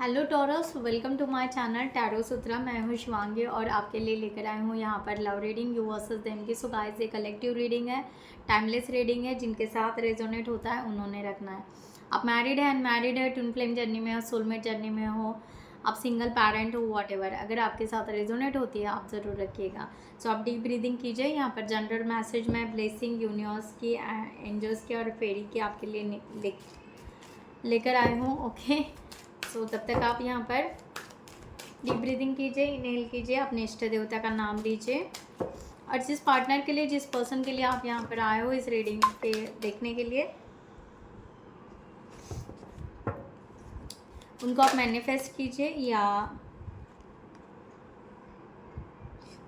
Hello Taurus, welcome to my channel tarot Sutra. मैं हूँ शिवांगी और आपके लिए लेकर आई हूँ यहाँ पर love reading you versus them की। सो गाइस, ये कलेक्टिव रीडिंग है, टाइमलेस रीडिंग है। जिनके साथ रेजोनेट होता है उन्होंने रखना है। आप मैरिड है, अनमैरिड है, ट्विन फ्लेम जर्नी में हो, सोलमेट जर्नी में हो, आप सिंगल पेरेंट हो, वॉटएवर, अगर आपके साथ रेजोनेट होती है आप ज़रूर रखिएगा। सो आप डीप ब्रीदिंग कीजिए। यहाँ पर जनरल मैसेज में ब्लेसिंग यूनिवर्स की, एंजल्स की और फेरी की आपके लिए लेकर आए हूँ। ओके, सो तब तक आप यहाँ पर डीप ब्रीदिंग कीजिए, इनहेल कीजिए, अपने इष्ट देवता का नाम लीजिए और जिस पार्टनर के लिए, जिस पर्सन के लिए आप यहाँ पर आए हो इस रीडिंग के देखने के लिए, उनको आप मैनिफेस्ट कीजिए या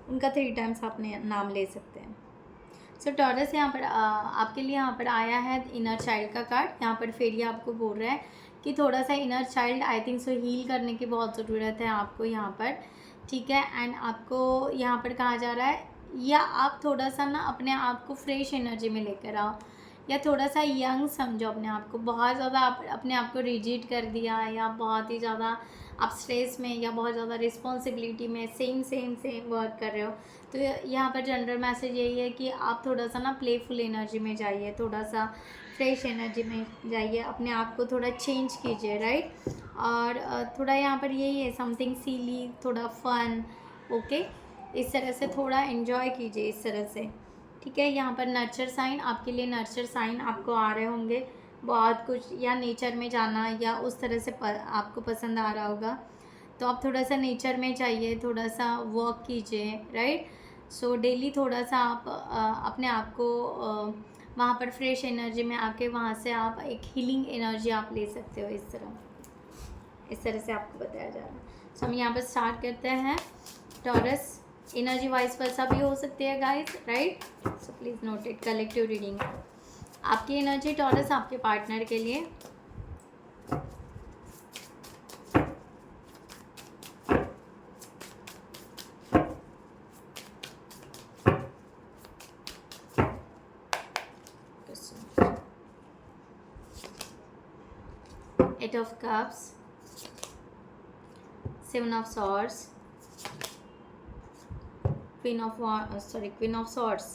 उनका 3 टाइम्स आपने नाम ले सकते हैं। सो टॉरस, यहाँ पर आपके लिए यहाँ पर आया है इनर चाइल्ड का कार्ड। यहाँ पर फेरी आपको बोल रहा है कि थोड़ा सा inner child I think so heal करने की बहुत ज़रूरत है आपको यहाँ पर, ठीक है। एंड आपको यहाँ पर कहा जा रहा है या आप थोड़ा सा ना अपने आप को फ्रेश एनर्जी में लेकर आओ या थोड़ा सा यंग समझो अपने आप को। बहुत ज़्यादा आप अपने आप को रिजिड कर दिया या बहुत ही ज़्यादा आप स्ट्रेस में या बहुत ज़्यादा रिस्पॉन्सिबिलिटी में सेम वर्क कर रहे हो। तो यहाँ पर जनरल मैसेज यही है कि आप थोड़ा सा ना प्लेफुल एनर्जी में जाइए, थोड़ा सा फ्रेश एनर्जी में जाइए, अपने आप को थोड़ा चेंज कीजिए, राइट। और थोड़ा यहाँ पर यही है समथिंग सीली, थोड़ा फन, ओके, इस तरह से थोड़ा एंजॉय कीजिए इस तरह से, ठीक है। यहाँ पर नर्चर साइन आपके लिए, नर्चर साइन आपको आ रहे होंगे बहुत कुछ, या नेचर में जाना या उस तरह से आपको पसंद आ रहा होगा। तो आप थोड़ा सा नेचर में जाइए, थोड़ा सा वॉक कीजिए, राइट। सो डेली थोड़ा सा आप अपने आप को वहाँ पर फ्रेश एनर्जी में आके वहाँ से आप एक हीलिंग एनर्जी आप ले सकते हो। इस तरह से आपको बताया जा रहा है। सो हम यहाँ पर स्टार्ट करते हैं। टॉरस, एनर्जी वाइज वर्सा भी हो सकती है guys, right. So please note it. Collective reading, आपकी एनर्जी टॉरस आपके पार्टनर के लिए। Eight of Cups, Seven of Swords, Queen of Swords,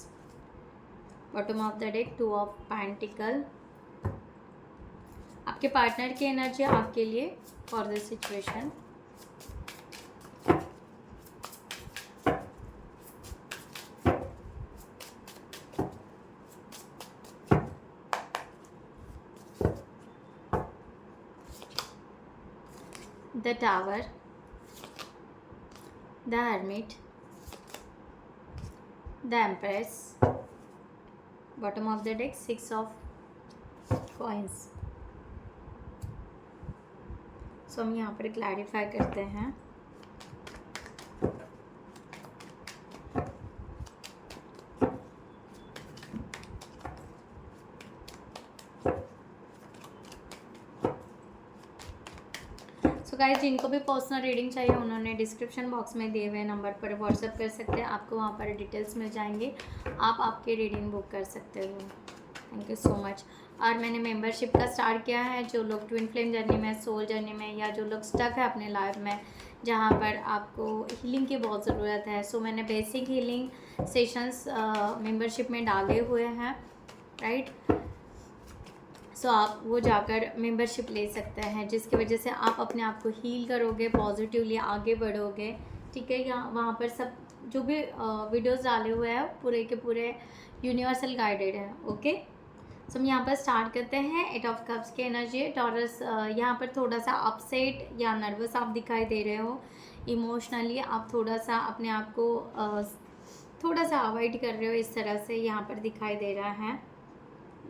bottom of the deck, Two of Pentacle। आपके पार्टनर की एनर्जी आपके लिए for this situation. The Tower, the Hermit, the Empress, bottom of the deck, Six of Coins। सो हम यहाँ पर clarify करते हैं। So guys, जिनको भी पर्सनल रीडिंग चाहिए उन्होंने डिस्क्रिप्शन बॉक्स में दिए हुए नंबर पर व्हाट्सएप कर सकते हैं। आपको वहाँ पर डिटेल्स मिल जाएंगे, आप आपकी रीडिंग बुक कर सकते हो। Thank you so much. और मैंने मेंबरशिप का स्टार्ट किया है। जो लोग ट्विन फ्लेम जर्नी में, सोल जर्नी में, या जो लोग स्टक है अपने लाइफ में जहाँ पर आपको हीलिंग की बहुत ज़रूरत है, सो मैंने बेसिक हीलिंग सेशंस मेंबरशिप में डाले हुए हैं, राइट। सो आप वो जाकर मेंबरशिप ले सकते हैं, जिसकी वजह से आप अपने आप को हील करोगे, पॉजिटिवली आगे बढ़ोगे, ठीक है। यहाँ वहाँ पर सब जो भी वीडियोस डाले हुए हैं पूरे के पूरे यूनिवर्सल गाइडेड है, ओके। सो हम यहाँ पर स्टार्ट करते हैं। एट ऑफ कप्स की एनर्जी। टॉरस, यहाँ पर थोड़ा सा अपसेट या नर्वस आप दिखाई दे रहे हो, इमोशनली आप थोड़ा सा अपने आप को थोड़ा सा अवॉइड कर रहे हो, इस तरह से यहाँ पर दिखाई दे रहा है।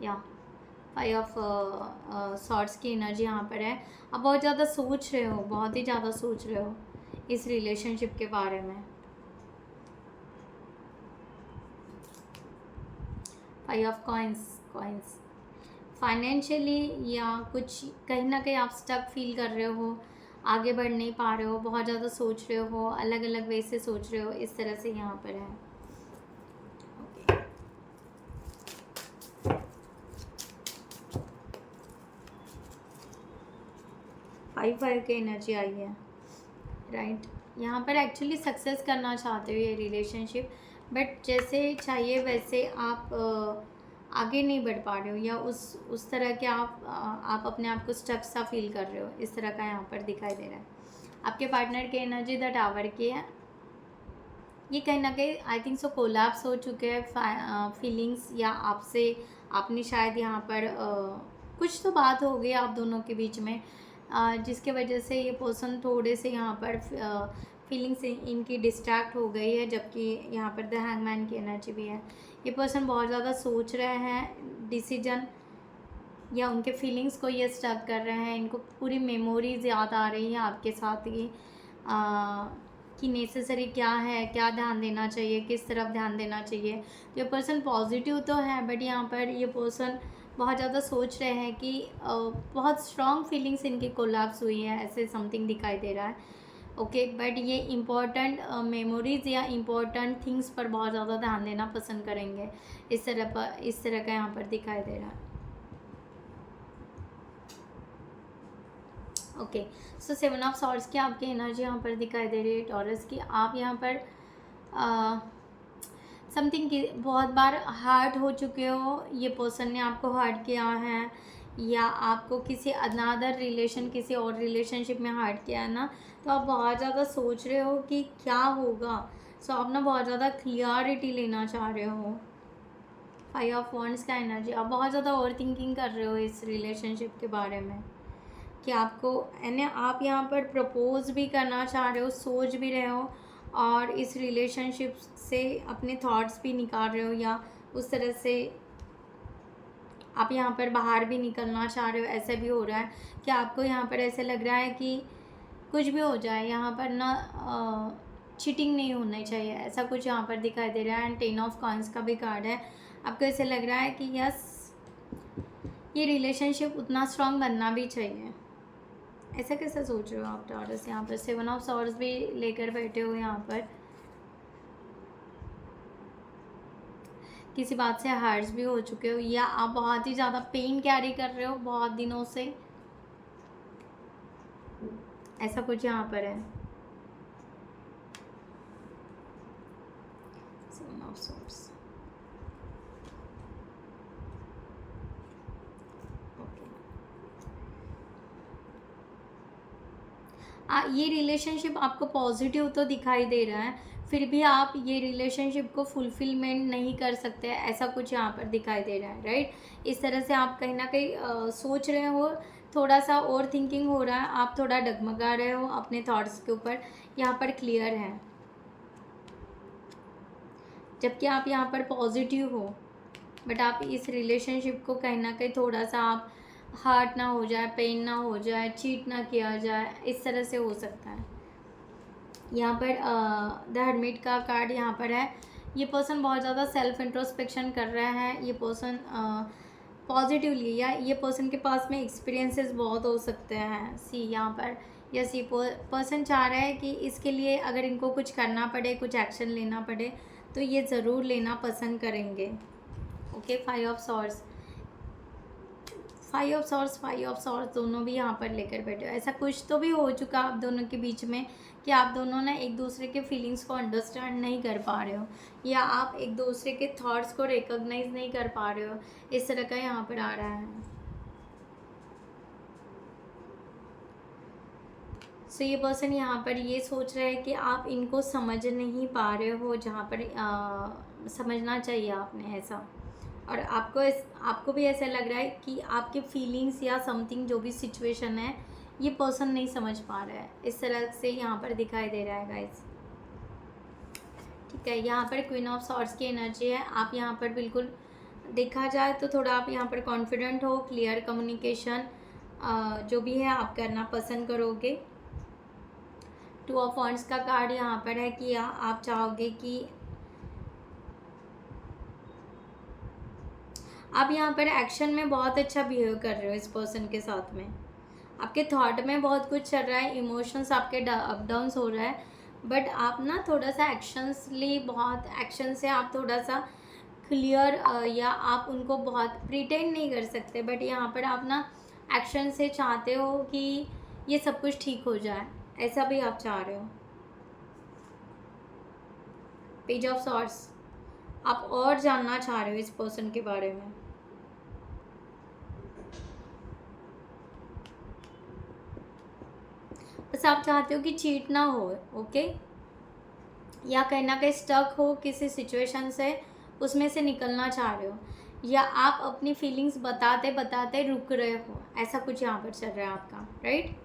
या 5 ऑफ सॉर्ड्स की एनर्जी यहाँ पर है। आप बहुत ज़्यादा सोच रहे हो, बहुत ही ज़्यादा सोच रहे हो इस रिलेशनशिप के बारे में। 5 ऑफ कॉइन्स, फाइनेंशियली या कुछ कहीं ना कहीं आप स्टक फील कर रहे हो, आगे बढ़ नहीं पा रहे हो, बहुत ज़्यादा सोच रहे हो, अलग अलग वे से सोच रहे हो, इस तरह से यहाँ पर है। 5 5 की एनर्जी आई है, राइट। यहाँ पर एक्चुअली सक्सेस करना चाहते हो ये रिलेशनशिप, बट जैसे चाहिए वैसे आप आगे नहीं बढ़ पा रहे हो, या उस तरह के आप अपने आप को स्टक सा फील कर रहे हो, इस तरह का यहाँ पर दिखाई दे रहा है। आपके पार्टनर की एनर्जी द टावर की है। ये कहीं ना कहीं आई थिंक सो कोलैप्स हो चुके हैं फीलिंग्स, या आपसे आपने शायद यहाँ पर कुछ तो बात हो गई आप दोनों के बीच में, जिसके वजह से ये पर्सन थोड़े से यहाँ पर फीलिंग्स इनकी डिस्ट्रैक्ट हो गई है, जबकि यहाँ पर द हैंगमैन की एनर्जी भी है। ये पर्सन बहुत ज़्यादा सोच रहे हैं डिसीजन, या उनके फीलिंग्स को ये स्टक कर रहे हैं, इनको पूरी मेमोरीज याद आ रही है आपके साथ ही कि नेसेसरी क्या है, क्या ध्यान देना चाहिए, किस तरफ ध्यान देना चाहिए। ये पर्सन पॉजिटिव तो है, बट यहाँ पर ये पर्सन बहुत ज़्यादा सोच रहे हैं कि बहुत स्ट्रॉन्ग फीलिंग्स इनकी कोलैप्स हुई है, ऐसे समथिंग दिखाई दे रहा है। ओके, बट ये इम्पॉर्टेंट मेमोरीज या इम्पॉर्टेंट थिंग्स पर बहुत ज़्यादा ध्यान देना पसंद करेंगे, इस तरह का यहाँ पर दिखाई दे रहा है। ओके, सो 7 ऑफ सॉर्ड्स की आपकी एनर्जी यहाँ पर दिखाई दे रही है टॉरस की। आप यहाँ पर समथिंग की बहुत बार हर्ट हो चुके हो, ये पर्सन ने आपको हर्ट किया है, या आपको किसी अनदर रिलेशन, किसी और रिलेशनशिप में हर्ट किया है ना, तो आप बहुत ज़्यादा सोच रहे हो कि क्या होगा। सो आप ना बहुत ज़्यादा क्लियरिटी लेना चाह रहे हो। 5 ऑफ वॉन्ड्स का एनर्जी, आप बहुत ज़्यादा ओवर थिंकिंग कर रहे हो इस रिलेशनशिप के बारे में, कि आपको यानी आप यहाँ पर प्रपोज भी करना चाह रहे हो, सोच भी रहे हो, और इस रिलेशनशिप से अपने थॉट्स भी निकाल रहे हो, या उस तरह से आप यहाँ पर बाहर भी निकलना चाह रहे हो। ऐसा भी हो रहा है कि आपको यहाँ पर ऐसे लग रहा है कि कुछ भी हो जाए यहाँ पर ना चीटिंग नहीं होनी चाहिए, ऐसा कुछ यहाँ पर दिखाई दे रहा है। एंड 10 ऑफ कॉइंस का भी कार्ड है। आपको ऐसे लग रहा है कि यस, ये रिलेशनशिप उतना स्ट्रॉन्ग बनना भी चाहिए। ऐसा कैसा सोच रहे हो आप टॉरस? यहाँ पर 7 ऑफ सॉर्ड्स भी लेकर बैठे हो। यहाँ पर किसी बात से हर्ट्स भी हो चुके हो, या आप बहुत ही ज़्यादा पेन कैरी कर रहे हो बहुत दिनों से, ऐसा कुछ यहाँ पर है। 7 ऑफ सॉर्ड्स, ये रिलेशनशिप आपको पॉजिटिव तो दिखाई दे रहा है, फिर भी आप ये रिलेशनशिप को फुलफिलमेंट नहीं कर सकते, ऐसा कुछ यहाँ पर दिखाई दे रहा है, राइट। इस तरह से आप कहीं ना कहीं सोच रहे हो, थोड़ा सा ओवर थिंकिंग हो रहा है, आप थोड़ा डगमगा रहे हो अपने थॉट्स के ऊपर, यहाँ पर क्लियर है, जबकि आप यहाँ पर पॉजिटिव हो, बट आप इस रिलेशनशिप को कहीं ना कहीं थोड़ा सा आप हार्ट ना हो जाए, पेन ना हो जाए, चीट ना किया जाए, इस तरह से हो सकता है। यहाँ पर द हर्मिट का कार्ड यहाँ पर है। ये पर्सन बहुत ज़्यादा सेल्फ इंट्रोस्पेक्शन कर रहा है, ये पर्सन पॉजिटिवली, या ये पर्सन के पास में एक्सपीरियंसेस बहुत हो सकते हैं। सी यहाँ पर यस, ये पर्सन चाह रहा है कि इसके लिए अगर इनको कुछ करना पड़े, कुछ एक्शन लेना पड़े, तो ये ज़रूर लेना पसंद करेंगे। Okay, 5 of swords, 5 of swords दोनों भी यहाँ पर लेकर बैठे हो। ऐसा कुछ तो भी हो चुका आप दोनों के बीच में कि आप दोनों ने एक दूसरे के फीलिंग्स को अंडरस्टैंड नहीं कर पा रहे हो, या आप एक दूसरे के थॉट्स को रिकॉग्नाइज नहीं कर पा रहे हो, इस तरह का यहाँ पर आ रहा है। सो ये पर्सन यहाँ पर ये सोच रहा है कि आप इनको समझ नहीं पा रहे हो, जहाँ पर समझना चाहिए आपने ऐसा, और आपको भी ऐसा लग रहा है कि आपके फीलिंग्स या समथिंग जो भी सिचुएशन है, ये पर्सन नहीं समझ पा रहा है, इस तरह से यहाँ पर दिखाई दे रहा है गाइस। ठीक है, यहाँ पर क्वीन ऑफ सॉर्ड्स की एनर्जी है। आप यहाँ पर बिल्कुल देखा जाए तो थोड़ा आप यहाँ पर कॉन्फिडेंट हो, क्लियर कम्युनिकेशन जो भी है आप करना पसंद करोगे। 2 ऑफ वॉन्ड्स का कार्ड यहाँ पर है कि आप चाहोगे कि आप यहाँ पर एक्शन में बहुत अच्छा बिहेव कर रहे हो इस पर्सन के साथ में, आपके थॉट में बहुत कुछ चल रहा है, इमोशंस आपके अप डाउन्स हो रहा है, बट आप ना थोड़ा सा एक्शंसली, बहुत एक्शन से आप थोड़ा सा क्लियर, या आप उनको बहुत प्रिटेंड नहीं कर सकते, बट यहाँ पर आप ना एक्शन से चाहते हो कि ये सब कुछ ठीक हो जाए, ऐसा भी आप चाह रहे हो। पेज ऑफ सॉर्ड्स, आप और जानना चाह रहे हो इस पर्सन के बारे में। बस आप चाहते हो कि चीट ना हो, ओके, या कहीं ना कहीं स्टक हो किसी सिचुएशन से, उसमें से निकलना चाह रहे हो, या आप अपनी फीलिंग्स बताते बताते रुक रहे हो, ऐसा कुछ यहाँ पर चल रहा है आपका, राइट।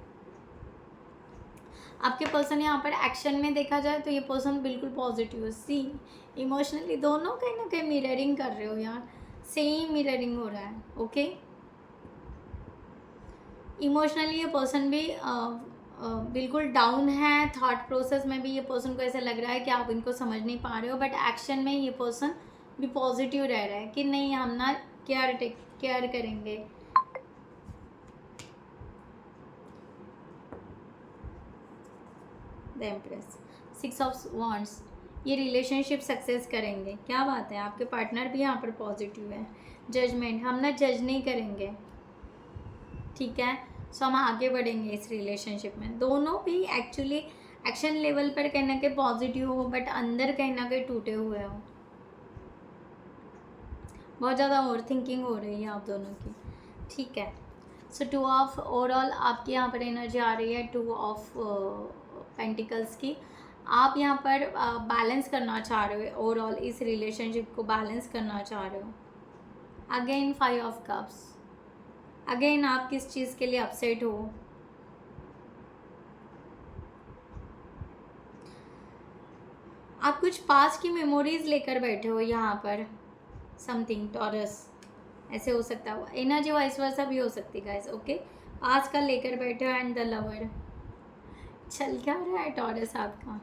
आपके पर्सन यहाँ पर एक्शन में देखा जाए तो ये पर्सन बिल्कुल पॉजिटिव है। सी इमोशनली दोनों कहीं ना कहीं मिररिंग कर रहे हो यार, सेम मिररिंग हो रहा है, ओके। इमोशनली ये पर्सन भी बिल्कुल डाउन है, थॉट प्रोसेस में भी ये पर्सन को ऐसा लग रहा है कि आप इनको समझ नहीं पा रहे हो, बट एक्शन में ये पर्सन भी पॉजिटिव रह रहा है कि नहीं, हम ना केयर करेंगे। द एम्प्रेस, 6 ऑफ वॉन्ड्स, ये रिलेशनशिप सक्सेस करेंगे, क्या बात है। आपके पार्टनर भी यहाँ पर पॉजिटिव है। जजमेंट, हम ना जज नहीं करेंगे, ठीक है। सो हम आगे बढ़ेंगे इस रिलेशनशिप में। दोनों भी एक्चुअली एक्शन लेवल पर कहीं ना कहीं पॉजिटिव हो, बट अंदर कहीं ना कहीं टूटे हुए हो। बहुत ज़्यादा ओवर थिंकिंग हो रही है आप दोनों की, ठीक है। सो 2 ऑफ ओवरऑल आपकी यहाँ पर एनर्जी आ रही है 2 ऑफ पेंटिकल्स की। आप यहाँ पर बैलेंस करना चाह रहे हो, ओवरऑल इस रिलेशनशिप को बैलेंस करना चाह रहे हो। अगेन 5 ऑफ कप्स, अगेन आप किस चीज़ के लिए अपसेट हो। आप कुछ पास्ट की मेमोरीज लेकर बैठे हो यहाँ पर, समथिंग टॉरस, ऐसे हो सकता है। एनर्जी वाइस वर्सा भी हो सकती है गाइस, ओके। पास्ट का लेकर बैठे हो एंड द लवर, चल क्या रहा है टॉरस आपका।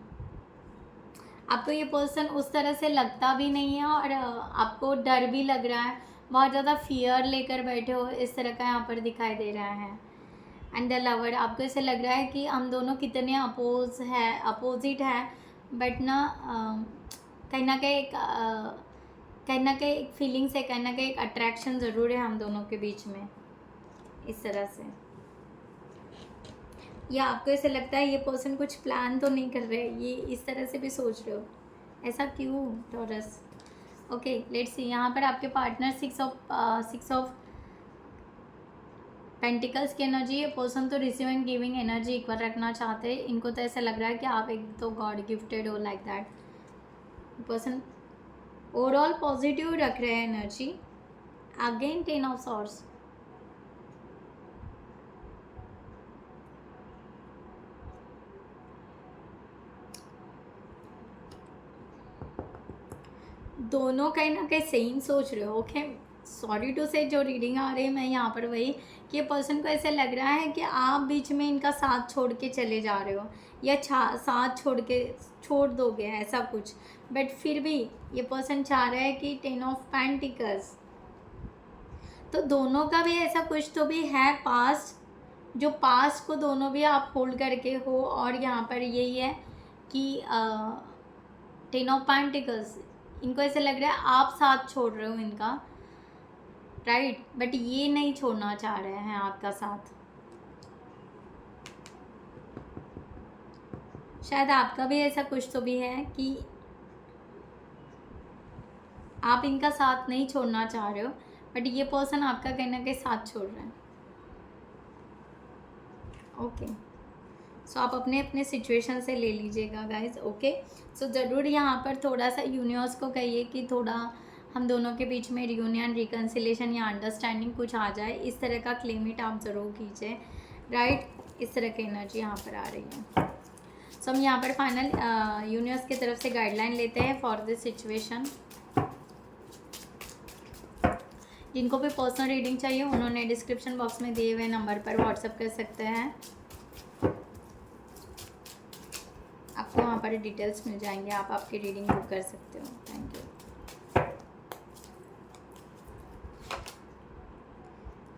आपको ये पर्सन उस तरह से लगता भी नहीं है, और आपको डर भी लग रहा है, बहुत ज़्यादा फियर लेकर बैठे हो, इस तरह का यहाँ पर दिखाई दे रहा है। एंड द लवर, आपको ऐसे लग रहा है कि हम दोनों कितने अपोजिट है, बट ना कहीं ना कहीं एक फीलिंग्स है, कहीं ना कहीं एक अट्रैक्शन ज़रूर है हम दोनों के बीच में, इस तरह से। या आपको ऐसे लगता है ये पर्सन कुछ प्लान तो नहीं कर रहे, ये इस तरह से भी सोच रहे हो, ऐसा क्यों टॉरस। ओके लेट्स सी, यहाँ पर आपके पार्टनर 6 ऑफ पेंटिकल्स की एनर्जी है। पर्सन तो receive and giving energy equal रखना चाहते हैं। इनको तो ऐसा लग रहा है कि आप एक तो गॉड गिफ्टेड हो, like that. Person overall positive रख रहे हैं एनर्जी। अगेन 10 ऑफ सॉर्ड्स, दोनों कहीं ना कहीं सेम सोच रहे हो, ओके। सॉरी टू से जो रीडिंग आ रही है मैं यहाँ पर वही, कि ये पर्सन को ऐसे लग रहा है कि आप बीच में इनका साथ छोड़ के चले जा रहे हो, या साथ छोड़ दोगे, ऐसा कुछ। बट फिर भी ये पर्सन चाह रहा है कि 10 ऑफ पेंटिकल्स, तो दोनों का भी ऐसा कुछ तो भी है पास्ट, जो पास्ट को दोनों भी आप होल्ड करके हो। और यहाँ पर यही है कि 10 ऑफ पेंटिकल्स, इनको ऐसे लग रहा है आप साथ छोड़ रहे हो इनका, राइट, बट ये नहीं छोड़ना चाह रहे हैं आपका साथ। शायद आपका भी ऐसा कुछ तो भी है कि आप इनका साथ नहीं छोड़ना चाह रहे हो, बट ये पर्सन आपका कहीं ना कहीं साथ छोड़ रहे हैं, ओके। सो आप अपने अपने सिचुएशन से ले लीजिएगा गाइज, ओके। सो ज़रूर यहाँ पर थोड़ा सा यूनिवर्स को कहिए कि थोड़ा हम दोनों के बीच में रियूनियन, रिकन्सिलेशन या अंडरस्टैंडिंग कुछ आ जाए, इस तरह का क्लेमिट आप ज़रूर कीजिए, राइट। इस तरह की एनर्जी यहाँ पर आ रही है। सो हम यहाँ पर फाइनल यूनिवर्स की तरफ से गाइडलाइन लेते हैं फॉर दिस सिचुएशन। जिनको भी पर्सनल रीडिंग चाहिए उन्होंने डिस्क्रिप्शन बॉक्स में दिए हुए नंबर पर व्हाट्सएप कर सकते हैं, आपको वहाँ पर डिटेल्स मिल जाएंगे, आप आपकी रीडिंग बुक कर सकते हो। Thank you.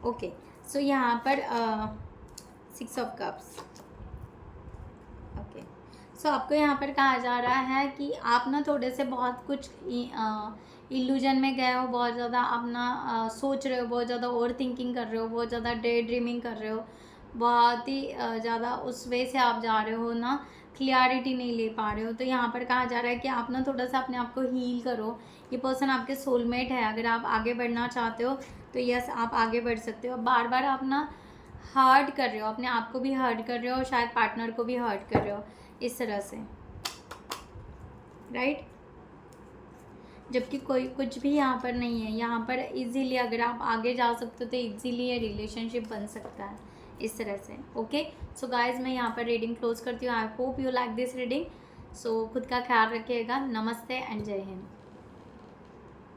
ओके सो यहाँ पर 6 ऑफ कप्स, ओके। सो आपको यहाँ पर कहा जा रहा है कि आप ना थोड़े से बहुत कुछ इल्यूजन में गए हो, बहुत ज़्यादा आप ना सोच रहे हो, बहुत ज़्यादा ओवर थिंकिंग कर रहे हो, बहुत ज़्यादा डे ड्रीमिंग कर रहे हो, बहुत ही ज़्यादा उस वे से आप जा रहे हो ना, क्लियरिटी नहीं ले पा रहे हो, तो यहाँ पर कहा जा रहा है कि आप ना थोड़ा सा अपने आप को हील करो। ये पर्सन आपके सोलमेट है। अगर आप आगे बढ़ना चाहते हो तो यस, आप आगे बढ़ सकते हो। बार बार आप ना हर्ट कर रहे हो, अपने आप को भी हर्ट कर रहे हो और शायद पार्टनर को भी हर्ट कर रहे हो इस तरह से, राइट। जबकि कोई कुछ भी यहाँ पर नहीं है। यहाँ पर इजीली अगर आप आगे जा सकते हो तो इजीली ये रिलेशनशिप बन सकता है इस तरह से। ओके, सो गाइज मैं यहाँ पर रीडिंग क्लोज करती हूँ। I hope you like this reading. So खुद का ख्याल रखिएगा। नमस्ते एंड जय हिंद।